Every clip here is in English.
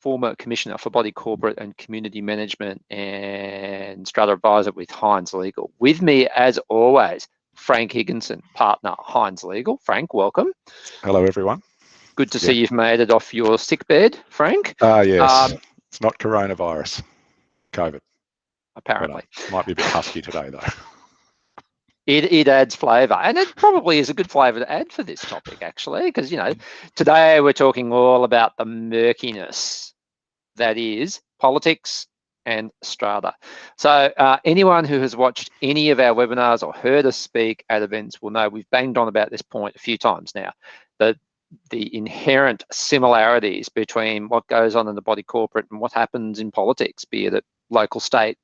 former Commissioner for Body Corporate and Community Management and Strata Adviser with Hynes Legal. With me, as always, Frank Higginson, partner, Hynes Legal. Frank, welcome. Hello, everyone. Good to see you've made it off your sick bed, Frank. Yes, it's not coronavirus, COVID. Apparently. But, might be a bit husky today, though. It adds flavour, and it probably is a good flavour to add for this topic, actually, because, you know, today we're talking all about the murkiness that is politics and strata. So anyone who has watched any of our webinars or heard us speak at events will know we've banged on about this point a few times now, that the inherent similarities between what goes on in the body corporate and what happens in politics, be it at local, state,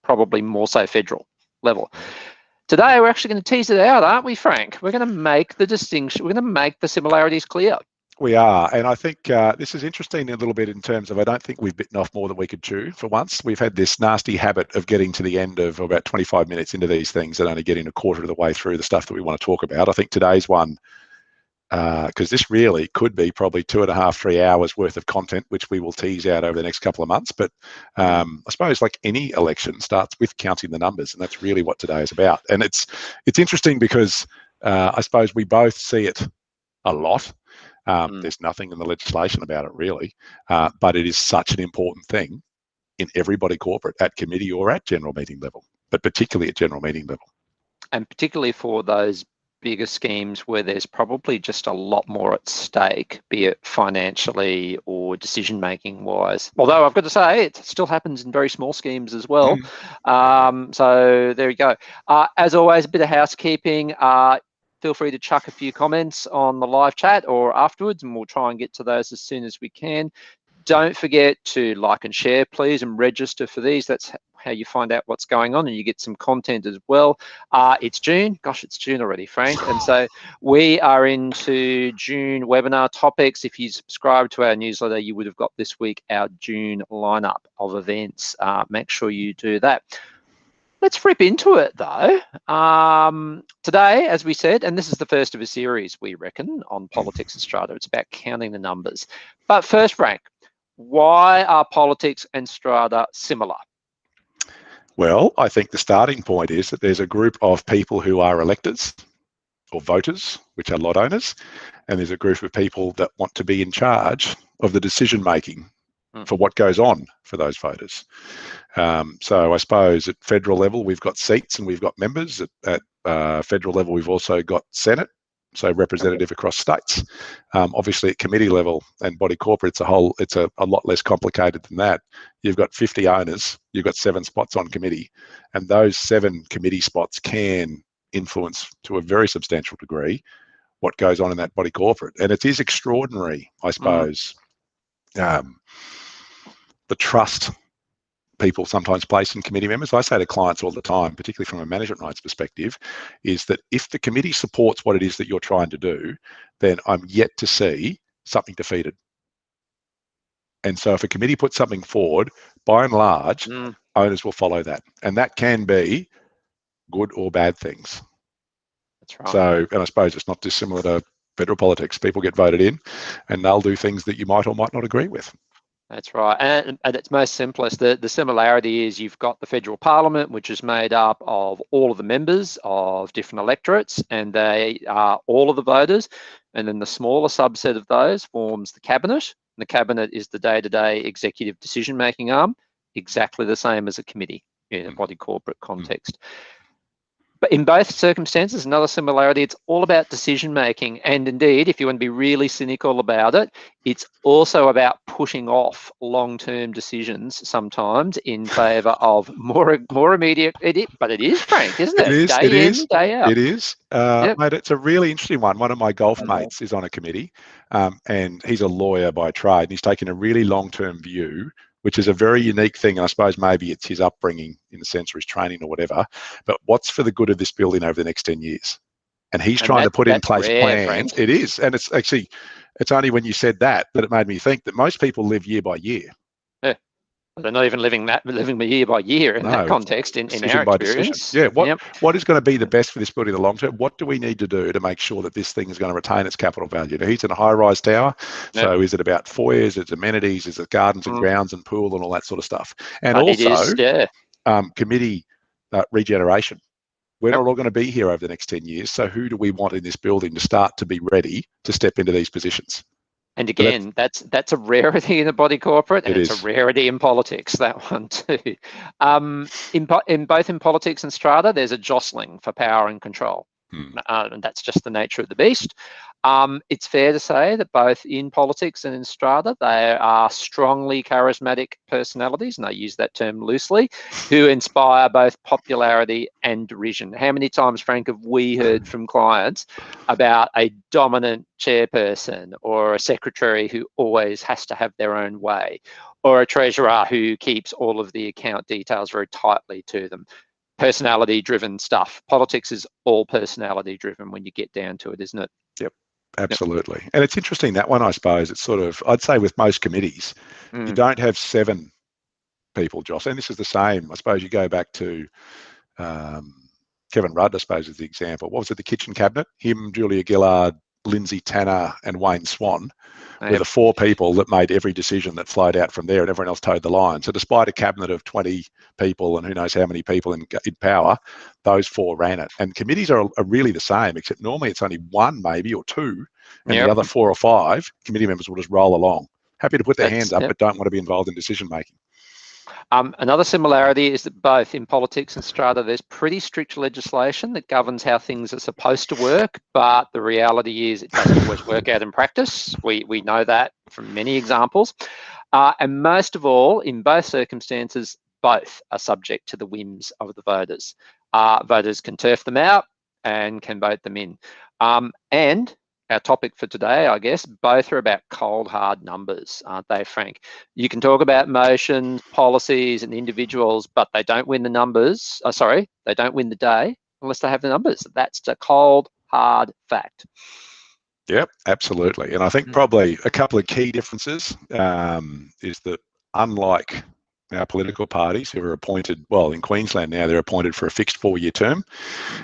probably more so federal level. Today, we're actually going to tease it out, aren't we, Frank? We're going to make the distinction, we're going to make the similarities clear. We are, and I think this is interesting a little bit in terms of, I don't think we've bitten off more than we could chew for once. We've had this nasty habit of getting to the end of about 25 minutes into these things and only getting a quarter of the way through the stuff that we want to talk about. I think today's one, because this really could be probably 2.5, 3 hours worth of content, which we will tease out over the next couple of months. But I suppose, like any election, starts with counting the numbers, and that's really what today is about. And it's interesting because I suppose we both see it a lot. There's nothing in the legislation about it really, but it is such an important thing in everybody corporate, at committee or at general meeting level, but particularly at general meeting level. And particularly for those bigger schemes where there's probably just a lot more at stake, be it financially or decision-making wise. Although I've got to say, it still happens in very small schemes as well. So there you go. As always, a bit of housekeeping. Feel free to chuck a few comments on the live chat or afterwards, and we'll try and get to those as soon as we can. Don't forget to like and share, please, and register for these. That's how you find out what's going on, and you get some content as well. It's June. Gosh, it's June already, Frank. And so we are into June webinar topics. If you subscribe to our newsletter, you would have got this week our June lineup of events. Make sure you do that. Let's rip into it, though. Today, as we said, and this is the first of a series, we reckon, on politics and strata. It's about counting the numbers. But first, Frank, why are politics and strata similar? Well, I think the starting point is that there's a group of people who are electors or voters, which are lot owners, and there's a group of people that want to be in charge of the decision making for what goes on for those voters. So I suppose at federal level, we've got seats and we've got members. At federal level, we've also got Senate, so representative across states. Obviously at committee level and body corporate, it's a lot less complicated than that. You've got 50 owners, you've got 7 spots on committee, and those 7 committee spots can influence to a very substantial degree what goes on in that body corporate. And it is extraordinary, I suppose, the trust people sometimes place in committee members. I say to clients all the time, particularly from a management rights perspective, is that if the committee supports what it is that you're trying to do, then I'm yet to see something defeated. And so if a committee puts something forward, by and large, owners will follow that. And that can be good or bad things. That's right. So, and I suppose it's not dissimilar to federal politics. People get voted in and they'll do things that you might or might not agree with. That's right. And at its most simplest, the similarity is you've got the federal parliament, which is made up of all of the members of different electorates, and they are all of the voters. And then the smaller subset of those forms the cabinet. And the cabinet is the day-to-day executive decision-making arm, exactly the same as a committee in a body corporate context. But in both circumstances, another similarity, it's all about decision making. And indeed, if you want to be really cynical about it, it's also about pushing off long-term decisions sometimes in favour of more immediate. But it is, Frank, isn't it? Day in, day out. It is. Mate, it's a really interesting one. One of my golf mates is on a committee, and he's a lawyer by trade, and he's taken a really long-term view, which is a very unique thing. And I suppose maybe it's his upbringing in the sense of his training or whatever, but what's for the good of this building over the next 10 years? And he's trying to put in place plans. Frank. It is. And it's actually, it's only when you said that it made me think that most people live year by year. Yeah. They're not even living year by year in that context, in our experience. Yeah, what is going to be the best for this building in the long term? What do we need to do to make sure that this thing is going to retain its capital value? Now, he's in a high-rise tower, so is it about foyers, is it amenities, is it gardens and grounds and pool and all that sort of stuff? And also, committee regeneration. We're not all going to be here over the next 10 years, so who do we want in this building to start to be ready to step into these positions? And again, that's a rarity in the body corporate, and it's a rarity in politics, that one too. In both politics and strata, there's a jostling for power and control, and that's just the nature of the beast. It's fair to say that both in politics and in strata, they are strongly charismatic personalities, and I use that term loosely, who inspire both popularity and derision. How many times, Frank, have we heard from clients about a dominant chairperson or a secretary who always has to have their own way, or a treasurer who keeps all of the account details very tightly to them? Personality-driven stuff. Politics is all personality-driven when you get down to it, isn't it? Yep. Absolutely. And it's interesting, that one, I suppose, it's sort of, I'd say with most committees, you don't have 7 people, Joss. And this is the same. I suppose you go back to Kevin Rudd, I suppose, is the example. What was it, the kitchen cabinet? Him, Julia Gillard, Lindsay Tanner and Wayne Swan were the 4 people that made every decision that flowed out from there, and everyone else towed the line. So despite a cabinet of 20 people and who knows how many people in power, those 4 ran it. And committees are really the same, except normally it's only 1 maybe or 2, and the other 4 or 5 committee members will just roll along. Happy to put their hands up, but don't want to be involved in decision making. Another similarity is that both in politics and strata, there's pretty strict legislation that governs how things are supposed to work, but the reality is it doesn't always work out in practice. We know that from many examples. And most of all, in both circumstances, both are subject to the whims of the voters. Voters can turf them out and can vote them in. And our topic for today, I guess, both are about cold, hard numbers, aren't they, Frank? You can talk about motions, policies, and individuals, but they don't win the numbers. They don't win the day unless they have the numbers. That's a cold, hard fact. Yep, absolutely. And I think probably a couple of key differences is that unlike our political parties who are appointed, well, in Queensland now, they're appointed for a fixed 4-year term.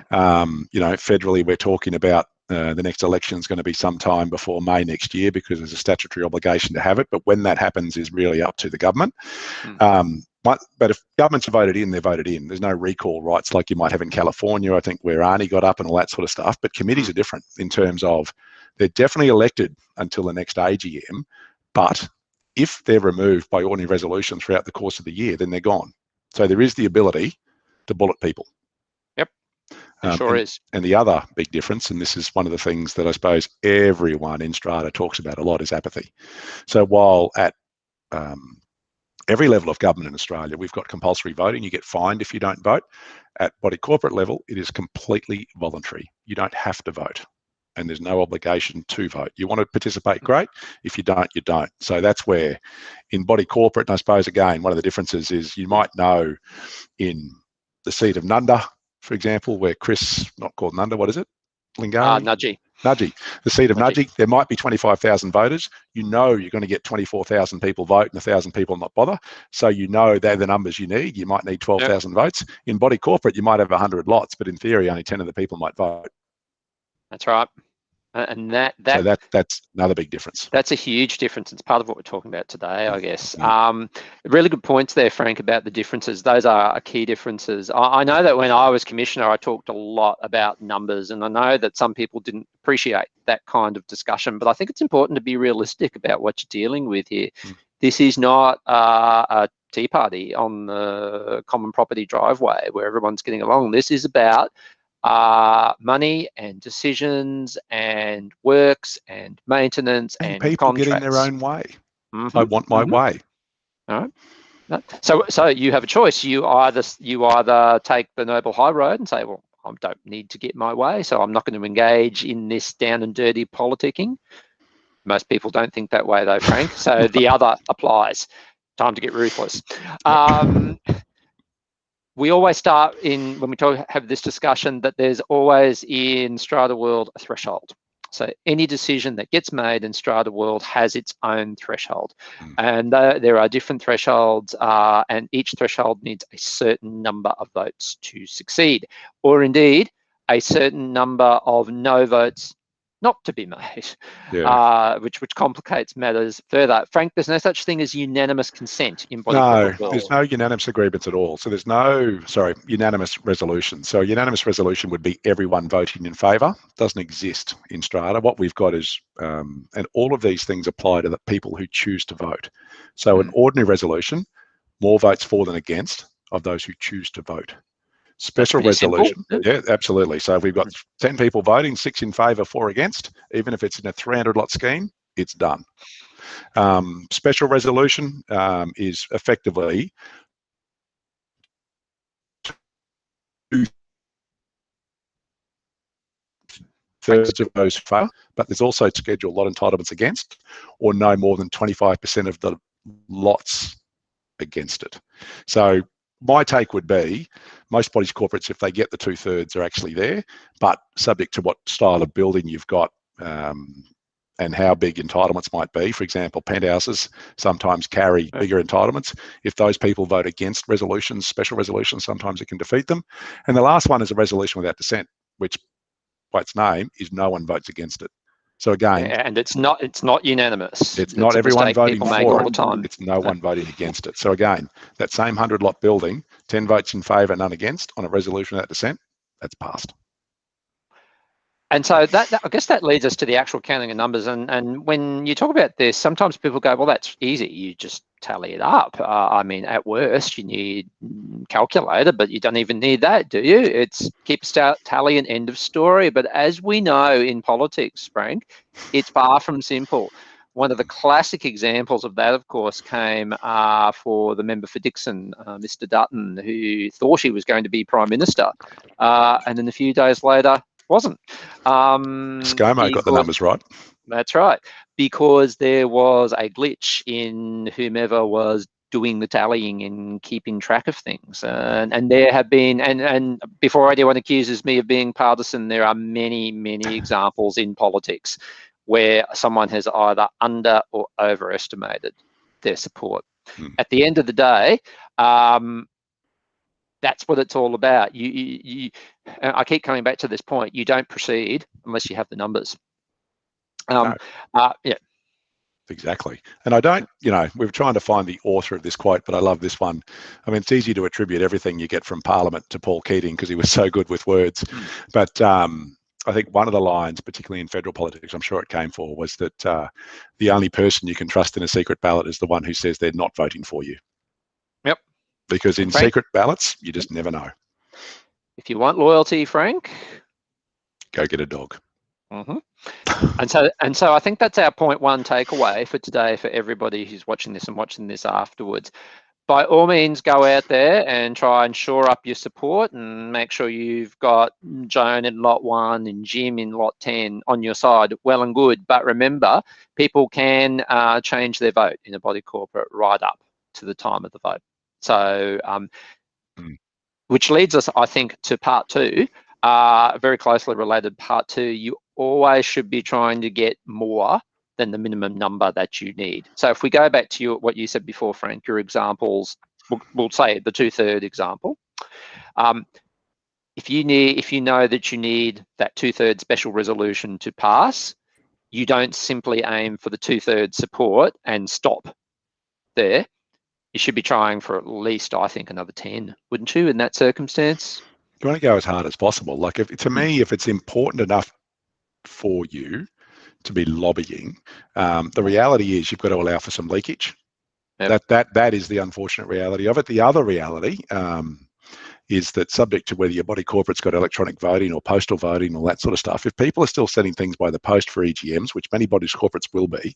Federally, we're talking about the next election is going to be sometime before May next year because there's a statutory obligation to have it. But when that happens is really up to the government. But if governments are voted in, they're voted in. There's no recall rights like you might have in California, I think, where Arnie got up and all that sort of stuff. But committees are different in terms of they're definitely elected until the next AGM. But if they're removed by ordinary resolution throughout the course of the year, then they're gone. So there is the ability to bullet people. Sure is. And the other big difference, and this is one of the things that I suppose everyone in strata talks about a lot, is apathy. So while at every level of government in Australia, we've got compulsory voting, you get fined if you don't vote. At body corporate level, it is completely voluntary. You don't have to vote, and there's no obligation to vote. You want to participate, great. If you don't, you don't. So that's where in body corporate, and I suppose, again, one of the differences is you might know in the seat of Nunda, for example, where Chris, not called Nunda, what is it? Lingari? Nudgee. The seat of Nudgee, there might be 25,000 voters. You know you're going to get 24,000 people vote and 1,000 people not bother. So you know they're the numbers you need. You might need 12,000 votes. In body corporate, you might have 100 lots, but in theory, only 10 of the people might vote. That's right. And so that's another big difference. That's a huge difference. It's part of what we're talking about today, I guess. Really good points there, Frank, about the differences. Those are key differences. I know that when I was commissioner, I talked a lot about numbers, and I know that some people didn't appreciate that kind of discussion, but I think it's important to be realistic about what you're dealing with here. This is not a tea party on the common property driveway where everyone's getting along. This is about money and decisions and works and maintenance and people contracts. Getting their own way. I want my way. All right. So you have a choice. You either take the noble high road and say, well, I don't need to get my way, so I'm not going to engage in this down and dirty politicking. Most people don't think that way, though, Frank. So the other applies. Time to get ruthless. We always start when we have this discussion that there's always in strata world a threshold. So any decision that gets made in Strata world has its own threshold. Mm. And there are different thresholds, and each threshold needs a certain number of votes to succeed, or indeed a certain number of no votes not to be made, which complicates matters further. Frank, there's no such thing as unanimous consent in body corporate world. There's no unanimous agreements at all. So there's no, unanimous resolution. So a unanimous resolution would be everyone voting in favour. Doesn't exist in Strata. What we've got is, and all of these things apply to the people who choose to vote. So an ordinary resolution, more votes for than against of those who choose to vote. Special resolution, yeah, absolutely. So if we've got 10 people voting, 6 in favour, 4 against, even if it's in a 300-lot scheme, it's done. Special resolution is effectively two-thirds of those favour, but there's also scheduled lot entitlements against, or no more than 25% of the lots against it. So my take would be most bodies corporates, if they get the 2/3, are actually there, but subject to what style of building you've got and how big entitlements might be. For example, penthouses sometimes carry bigger entitlements. If those people vote against resolutions, special resolutions, sometimes it can defeat them. And the last one is a resolution without dissent, which by its name is no one votes against it. So again, and it's not unanimous. It's not everyone voting for it. All the time. It's no one voting against it. So again, that same 100-lot building, 10 votes in favour, none against on a resolution without dissent, that's passed. And so that I guess that leads us to the actual counting of numbers. And when you talk about this, sometimes people go, well, that's easy. You just tally it up. I mean, at worst, you need calculator, but you don't even need that, do you? It's keep tally and end of story. But as we know in politics, Frank, it's far from simple. One of the classic examples of that, of course, came for the member for Dixon, Mr. Dutton, who thought he was going to be Prime Minister. And then a few days later, wasn't. ScoMo got the numbers right. That's right, because there was a glitch in whomever was doing the tallying and keeping track of things. And there have been, and before anyone accuses me of being partisan, there are many, many examples in politics where someone has either under or overestimated their support. At the end of the day, that's what it's all about. I keep coming back to this point. You don't proceed unless you have the numbers. No. Yeah. Exactly. And I don't, we're trying to find the author of this quote, but I love this one. I mean, it's easy to attribute everything you get from Parliament to Paul Keating because he was so good with words. But I think one of the lines, particularly in federal politics, I'm sure it came for, was that the only person you can trust in a secret ballot is the one who says they're not voting for you. Yep. Because in secret ballots, you just never know. If you want loyalty, Frank, go get a dog. And so I think that's our point one takeaway for today for everybody who's watching this and watching this afterwards. By all means, go out there and try and shore up your support and make sure you've got Joan in lot 1 and Jim in lot 10 on your side. Well and good. But remember, people can change their vote in a body corporate right up to the time of the vote. So, which leads us, I think, to part 2, very closely related part 2. You always should be trying to get more than the minimum number that you need. So if we go back to what you said before, Frank, your examples, we'll say the 2/3 example. If you know that you need that 2/3 special resolution to pass, you don't simply aim for the 2/3 support and stop there. You should be trying for at least, I think, another 10, wouldn't you, in that circumstance? You want to go as hard as possible. Like, to me, if it's important enough for you to be lobbying, the reality is you've got to allow for some leakage. Yep. That is the unfortunate reality of it. The other reality is that, subject to whether your body corporate's got electronic voting or postal voting, all that sort of stuff, if people are still sending things by the post for EGMs, which many bodies corporates will be,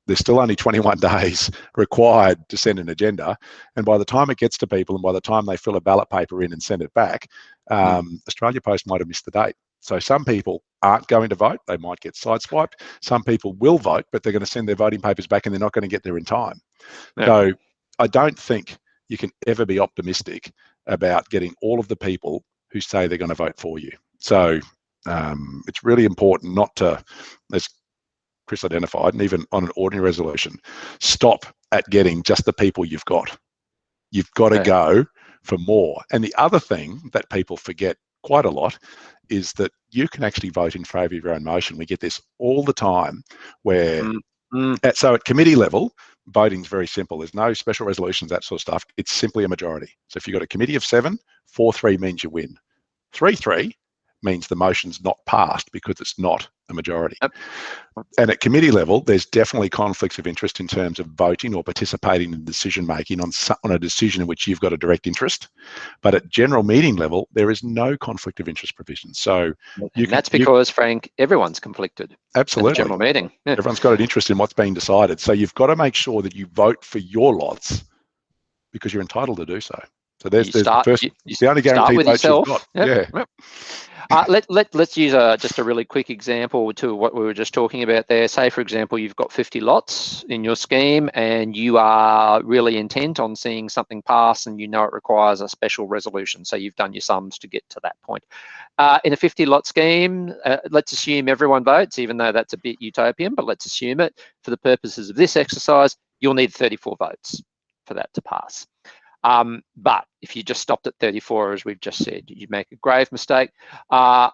there's still only 21 days required to send an agenda. And by the time it gets to people and by the time they fill a ballot paper in and send it back, Australia Post might have missed the date. So some people aren't going to vote. They might get sideswiped. Some people will vote, but they're going to send their voting papers back and they're not going to get there in time. Yeah. So I don't think you can ever be optimistic about getting all of the people who say they're going to vote for you. So It's really important not to, as Chris identified, and even on an ordinary resolution, stop at getting just the people you've got. You've got to go for more. And the other thing that people forget quite a lot is that you can actually vote in favour of your own motion. We get this all the time where, so at committee level, voting's very simple. There's no special resolutions, that sort of stuff. It's simply a majority. So if you've got a committee of 7, 4-3 means you win. 3-3 means the motion's not passed because it's not a majority. Yep. And at committee level, there's definitely conflicts of interest in terms of voting or participating in decision making on a decision in which you've got a direct interest. But at general meeting level, there is no conflict of interest provision. So that's because, Frank, everyone's conflicted. Absolutely. At the general meeting. Yeah. Everyone's got an interest in what's being decided. So you've got to make sure that you vote for your lots because you're entitled to do so. So there's the only guaranteed vote you've got. Yep. Yeah. Let's use just a really quick example to what we were just talking about there. Say, for example, you've got 50 lots in your scheme and you are really intent on seeing something pass and you know it requires a special resolution. So you've done your sums to get to that point. In a 50-lot scheme, let's assume everyone votes, even though that's a bit utopian, but let's assume it. For the purposes of this exercise, you'll need 34 votes for that to pass. But if you just stopped at 34, as we've just said, you'd make a grave mistake. I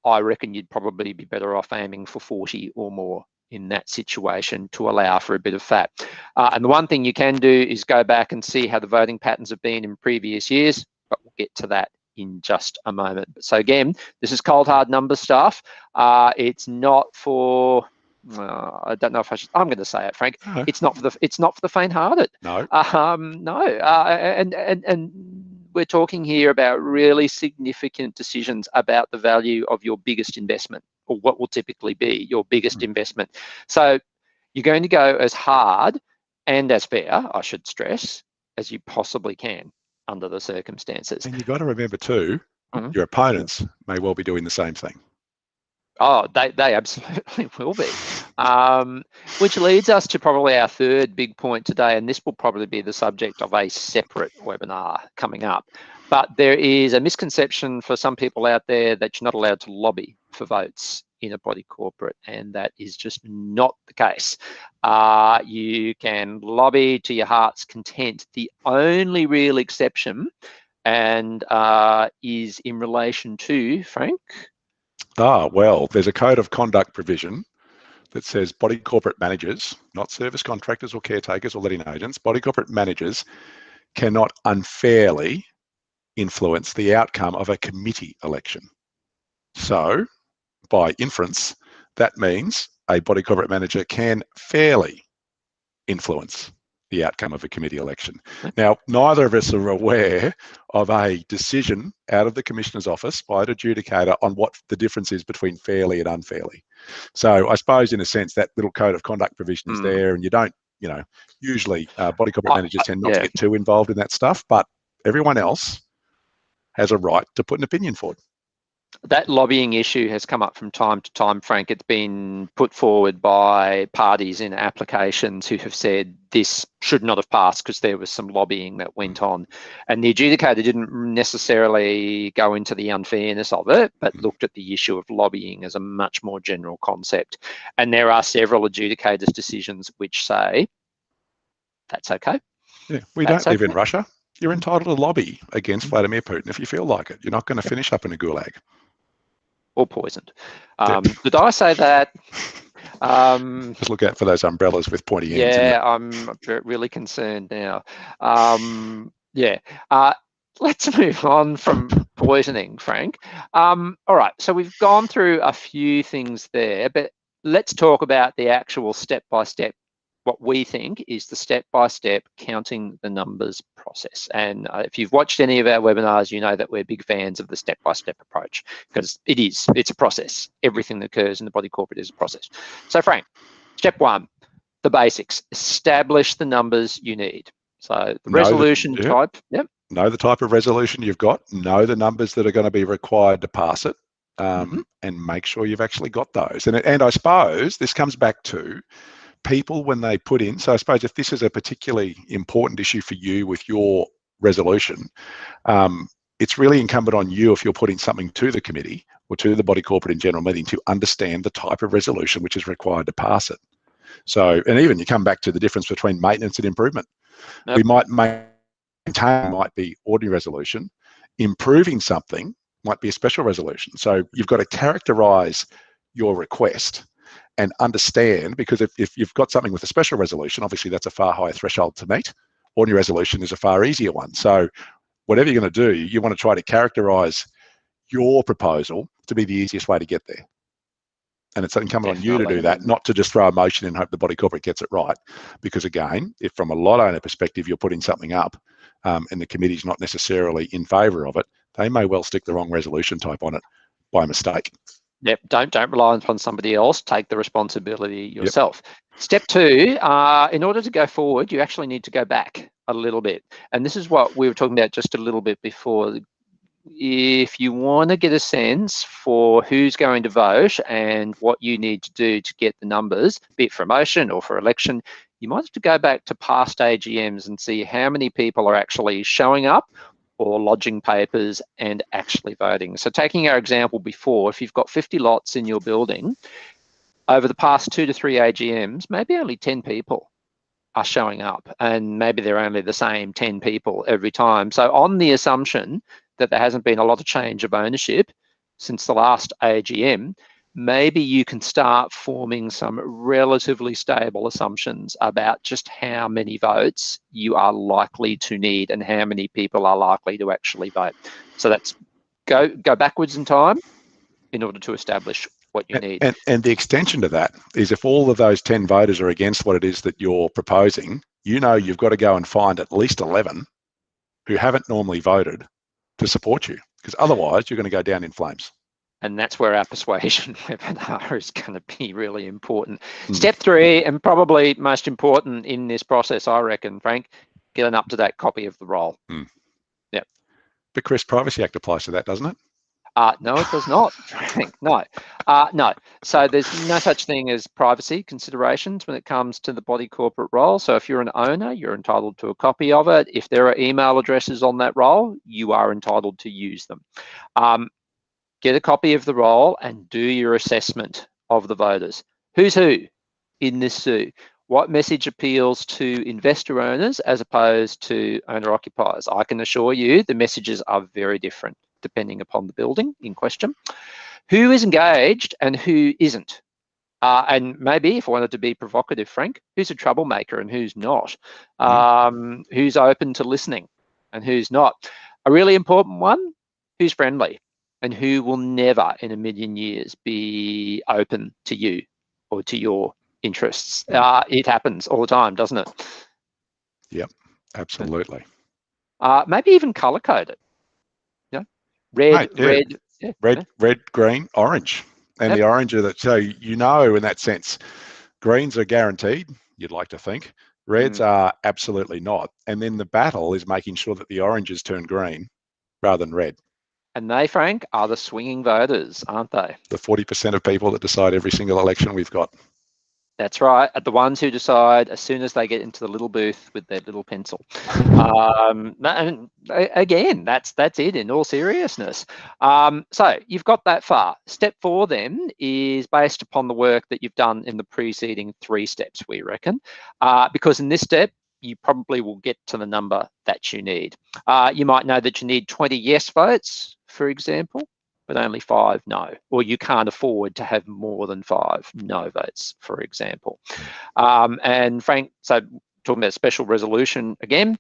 reckon you'd probably be better off aiming for 40 or more in that situation to allow for a bit of fat. And the one thing you can do is go back and see how the voting patterns have been in previous years, but we'll get to that in just a moment. So again, this is cold hard number stuff. It's not for... I don't know if I'm going to say it, Frank. No. It's not for the faint-hearted. No. No. And we're talking here about really significant decisions about the value of your biggest investment, or what will typically be your biggest investment. So you're going to go as hard and as fair, I should stress, as you possibly can under the circumstances. And you've got to remember too, your opponents may well be doing the same thing. Oh, they absolutely will be. Which leads us to probably our third big point today, and this will probably be the subject of a separate webinar coming up. But there is a misconception for some people out there that you're not allowed to lobby for votes in a body corporate, and that is just not the case. You can lobby to your heart's content. The only real exception and is in relation to, Frank? Well, there's a code of conduct provision that says body corporate managers, not service contractors or caretakers or letting agents, body corporate managers cannot unfairly influence the outcome of a committee election. So, by inference, that means a body corporate manager can fairly influence the outcome of a committee election. Now, neither of us are aware of a decision out of the Commissioner's office by an adjudicator on what the difference is between fairly and unfairly. So I suppose in a sense that little code of conduct provision is there, and you don't, usually body corporate managers tend not to get too involved in that stuff, but everyone else has a right to put an opinion forward. That lobbying issue has come up from time to time, Frank. It's been put forward by parties in applications who have said this should not have passed because there was some lobbying that went on. And the adjudicator didn't necessarily go into the unfairness of it, but looked at the issue of lobbying as a much more general concept. And there are several adjudicators' decisions which say, that's okay. Yeah, we don't live in Russia. You're entitled to lobby against Vladimir Putin if you feel like it. You're not going to finish up in a gulag. Or poisoned. Did I say that? Just look out for those umbrellas with pointy ends. Yeah, I'm really concerned now. Let's move on from poisoning, Frank. All right, so we've gone through a few things there, but let's talk about the actual step-by-step, what we think is the step-by-step counting the numbers process. And if you've watched any of our webinars, you know that we're big fans of the step-by-step approach, because it's a process. Everything that occurs in the body corporate is a process. So Frank, step one, the basics, establish the numbers you need. So the resolution type, know the type of resolution you've got, know the numbers that are going to be required to pass it, and make sure you've actually got those. And I suppose this comes back to people when they put in, so I suppose if this is a particularly important issue for you with your resolution, it's really incumbent on you, if you're putting something to the committee, or to the body corporate in general meeting to understand the type of resolution which is required to pass it. So, and even you come back to the difference between maintenance and improvement. Yep. We might maintain, might be ordinary resolution. Improving something might be a special resolution. So you've got to characterise your request and understand, because if you've got something with a special resolution, obviously that's a far higher threshold to meet. Ordinary resolution is a far easier one. So whatever you're going to do, you want to try to characterise your proposal to be the easiest way to get there. And it's incumbent on you to do that, not to just throw a motion and hope the body corporate gets it right. Because again, if from a lot owner perspective, you're putting something up and the committee's not necessarily in favour of it, they may well stick the wrong resolution type on it by mistake. Yep, don't rely upon somebody else. Take the responsibility yourself. Yep. Step 2, in order to go forward, you actually need to go back a little bit. And this is what we were talking about just a little bit before. If you want to get a sense for who's going to vote and what you need to do to get the numbers, be it for a motion or for election, you might have to go back to past AGMs and see how many people are actually showing up or lodging papers and actually voting. So taking our example before, if you've got 50 lots in your building, over the past 2 to 3 AGMs, maybe only 10 people are showing up, and maybe they're only the same 10 people every time. So on the assumption that there hasn't been a lot of change of ownership since the last AGM, maybe you can start forming some relatively stable assumptions about just how many votes you are likely to need and how many people are likely to actually vote. So that's go backwards in time in order to establish what you need. And the extension to that is, if all of those 10 voters are against what it is that you're proposing, you know you've got to go and find at least 11 who haven't normally voted to support you, because otherwise you're going to go down in flames. And that's where our persuasion webinar is going to be really important. Step 3, and probably most important in this process, I reckon, Frank, get an up-to-date copy of the roll. Yep. But Chris, Privacy Act applies to that, doesn't it? No, it does not, Frank. No. No. So there's no such thing as privacy considerations when it comes to the body corporate roll. So if you're an owner, you're entitled to a copy of it. If there are email addresses on that roll, you are entitled to use them. Get a copy of the roll and do your assessment of the voters. Who's who in this zoo? What message appeals to investor owners as opposed to owner occupiers? I can assure you the messages are very different depending upon the building in question. Who is engaged and who isn't? And maybe, if I wanted to be provocative, Frank, who's a troublemaker and who's not? Who's open to listening and who's not? A really important one, who's friendly and who will never in a million years be open to you or to your interests. It happens all the time, doesn't it? Yep, absolutely. Maybe even color-coded. Red, red, green, orange. And the orange are that, so you know, in that sense, greens are guaranteed, you'd like to think. Reds are absolutely not. And then the battle is making sure that the oranges turn green rather than red. And they, Frank, are the swinging voters, aren't they? The 40% of people that decide every single election we've got. That's right. The ones who decide as soon as they get into the little booth with their little pencil. And again, that's it in all seriousness. So you've got that far. Step 4 then is based upon the work that you've done in the preceding 3 steps, we reckon, because in this step, you probably will get to the number that you need. You might know that you need 20 yes votes, for example, but only 5 no, or you can't afford to have more than 5 no votes, for example. And Frank, so talking about special resolution again,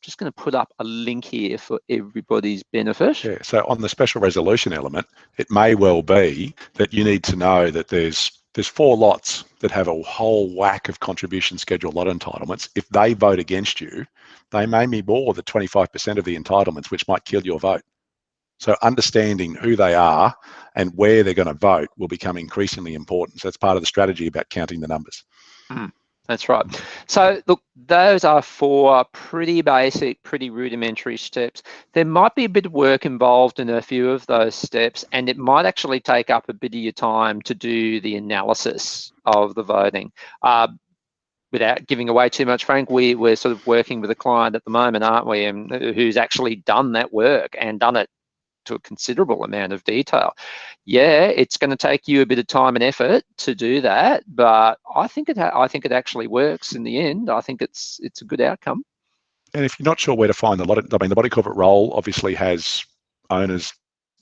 just going to put up a link here for everybody's benefit. Yeah, so on the special resolution element, it may well be that you need to know that there's 4 lots that have a whole whack of contribution schedule lot entitlements. If they vote against you, they may be more than 25% of the entitlements, which might kill your vote. So understanding who they are and where they're going to vote will become increasingly important. So that's part of the strategy about counting the numbers. That's right. So look, those are 4 pretty basic, pretty rudimentary steps. There might be a bit of work involved in a few of those steps, and it might actually take up a bit of your time to do the analysis of the voting. Without giving away too much, Frank, we're sort of working with a client at the moment, aren't we, and who's actually done that work and done it to a considerable amount of detail. Yeah, it's going to take you a bit of time and effort to do that, but I think it actually works in the end. I think it's a good outcome. And if you're not sure where to find the lot, I mean, the body corporate roll obviously has owners,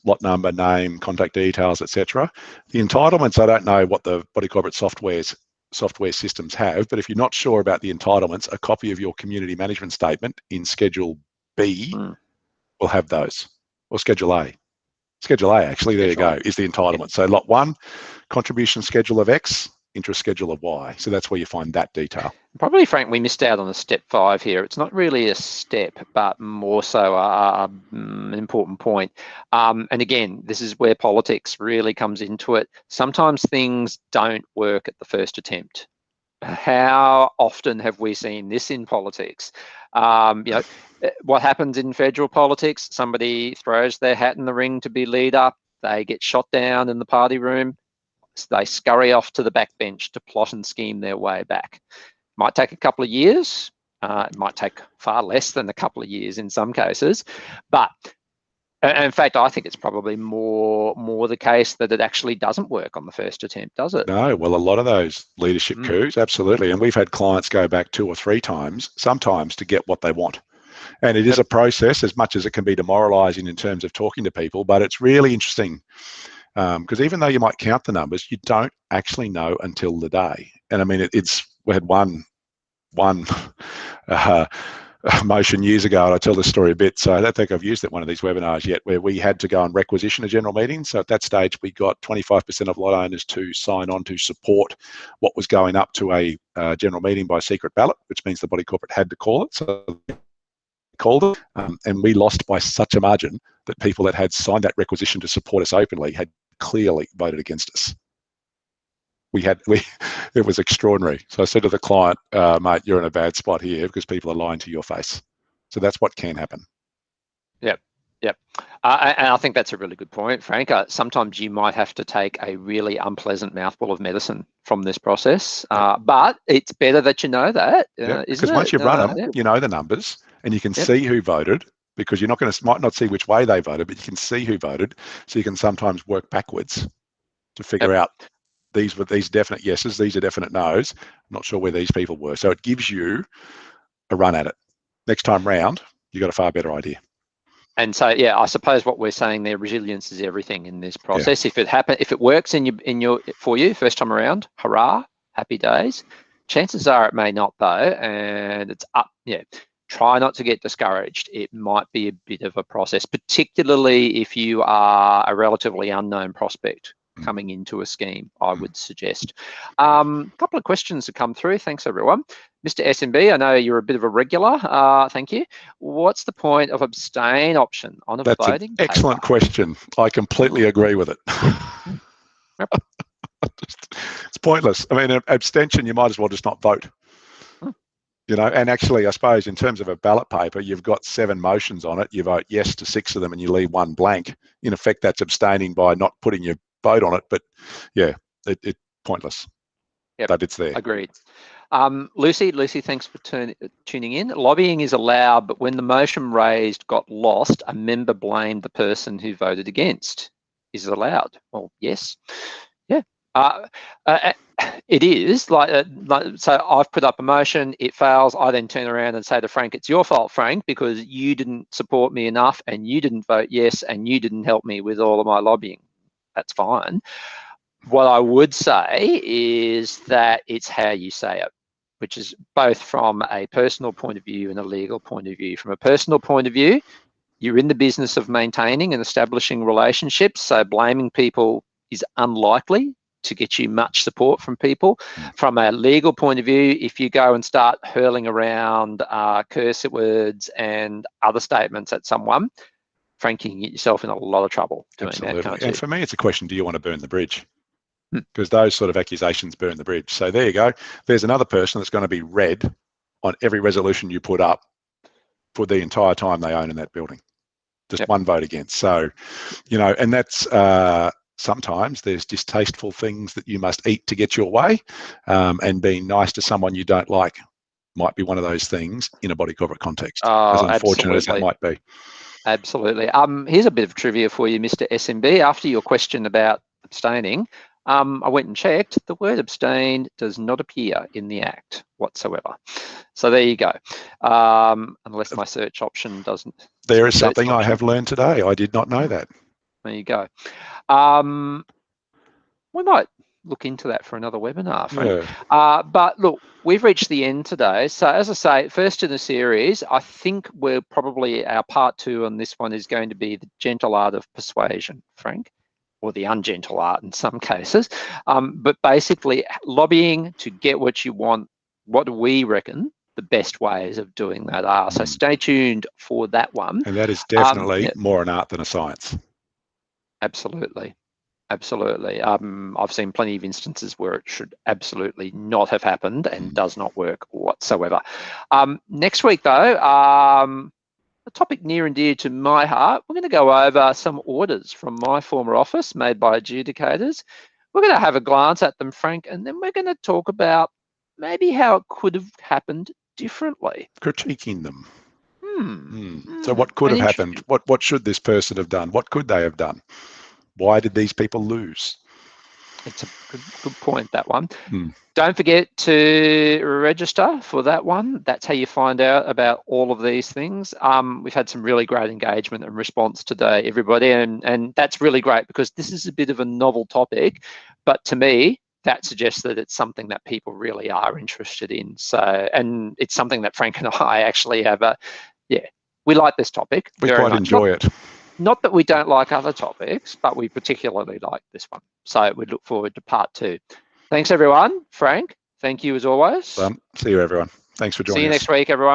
lot number, name, contact details, etc. The entitlements, I don't know what the body corporate software systems have, but if you're not sure about the entitlements, a copy of your community management statement in Schedule B will have those, or Schedule A. Schedule A, actually, there you go, is the entitlement. So lot 1, contribution schedule of X, interest schedule of Y. So that's where you find that detail. Probably, Frank, we missed out on a step 5 here. It's not really a step, but more so an important point. And again, this is where politics really comes into it. Sometimes things don't work at the first attempt. How often have we seen this in politics? What happens in federal politics? Somebody throws their hat in the ring to be leader. They get shot down in the party room. They scurry off to the backbench to plot and scheme their way back. Might take a couple of years. It might take far less than a couple of years in some cases. But in fact, I think it's probably more the case that it actually doesn't work on the first attempt, does it? No, well, a lot of those leadership coups, absolutely. And we've had clients go back 2 or 3 times, sometimes, to get what they want. And it is a process, as much as it can be demoralising in terms of talking to people, but it's really interesting. Because even though you might count the numbers, you don't actually know until the day. And I mean, we had one motion years ago, and I tell this story a bit, so I don't think I've used it one of these webinars yet, where we had to go and requisition a general meeting. So at that stage, we got 25% of lot owners to sign on to support what was going up to a general meeting by secret ballot, which means the body corporate had to call it. So called it, and we lost by such a margin that people that had signed that requisition to support us openly had clearly voted against us. It was extraordinary. So I said to the client, mate, you're in a bad spot here because people are lying to your face. So that's what can happen. Yep. And I think that's a really good point, Frank. Sometimes you might have to take a really unpleasant mouthful of medicine from this process, but it's better that you know that, isn't it? Because once you run them, you know the numbers, and you can see who voted, because you're might not see which way they voted, but you can see who voted, so you can sometimes work backwards to figure out these were definite yeses, these are definite nos. I'm not sure where these people were. So it gives you a run at it. Next time round, you got a far better idea. And so, I suppose what we're saying there, resilience is everything in this process. If it works for you first time around, hurrah, happy days. Chances are it may not though, and it's up. Try not to get discouraged. It might be a bit of a process, particularly if you are a relatively unknown prospect coming into a scheme, I would suggest. A couple of questions have come through. Thanks, everyone. Mr. SMB, I know you're a bit of a regular. Thank you. What's the point of abstain option on a voting paper? That's an excellent question. I completely agree with it. It's pointless. I mean, abstention, you might as well just not vote. And actually, I suppose in terms of a ballot paper, you've got 7 motions on it. You vote yes to 6 of them and you leave 1 blank. In effect, that's abstaining by not putting your vote on it. But it's pointless. But it's there. Agreed. Lucy, thanks for tuning in. Lobbying is allowed, but when the motion raised got lost, a member blamed the person who voted against. Is it allowed? Well, yes. It is so I've put up a motion, it fails, I then turn around and say to Frank, it's your fault, Frank, because you didn't support me enough and you didn't vote yes and you didn't help me with all of my lobbying. That's fine. What I would say is that it's how you say it, which is both from a personal point of view and a legal point of view. From a personal point of view, you're in the business of maintaining and establishing relationships, so blaming people is unlikely to get you much support from people. From a legal point of view, if you go and start hurling around curse words and other statements at someone, Frank, you can get yourself in a lot of trouble doing that, can't you? And for me, it's a question, do you want to burn the bridge? Because those sort of accusations burn the bridge. So there you go. There's another person that's going to be red on every resolution you put up for the entire time they own in that building. Just one vote against. So, and that's... sometimes there's distasteful things that you must eat to get your way, and being nice to someone you don't like might be one of those things in a body corporate context, as unfortunate as that might be. Absolutely. Here's a bit of trivia for you, Mr. SMB. After your question about abstaining, I went and checked. The word abstain does not appear in the Act whatsoever. So there you go. Unless my search option doesn't. There is something I have learned today. I did not know that. There you go. We might look into that for another webinar, Frank. Yeah. But look, we've reached the end today. So as I say, first in the series, I think we're probably, our part 2 on this one is going to be the gentle art of persuasion, Frank, or the ungentle art in some cases. But basically lobbying to get what you want, what do we reckon the best ways of doing that are. So stay tuned for that one. And that is definitely more an art than a science. Absolutely. Absolutely. I've seen plenty of instances where it should absolutely not have happened and does not work whatsoever. Next week, though, a topic near and dear to my heart, we're going to go over some orders from my former office made by adjudicators. We're going to have a glance at them, Frank, and then we're going to talk about maybe how it could have happened differently. Critiquing them. So what could have happened? What should this person have done? What could they have done? Why did these people lose? It's a good point, that one. Don't forget to register for that one. That's how you find out about all of these things. We've had some really great engagement and response today, everybody, and that's really great because this is a bit of a novel topic, but to me, that suggests that it's something that people really are interested in. So, and it's something that Frank and I actually have we like this topic. We quite enjoy it. Not that we don't like other topics, but we particularly like this one. So we look forward to part 2. Thanks, everyone. Frank, thank you as always. See you, everyone. Thanks for joining us. See you next week, everyone.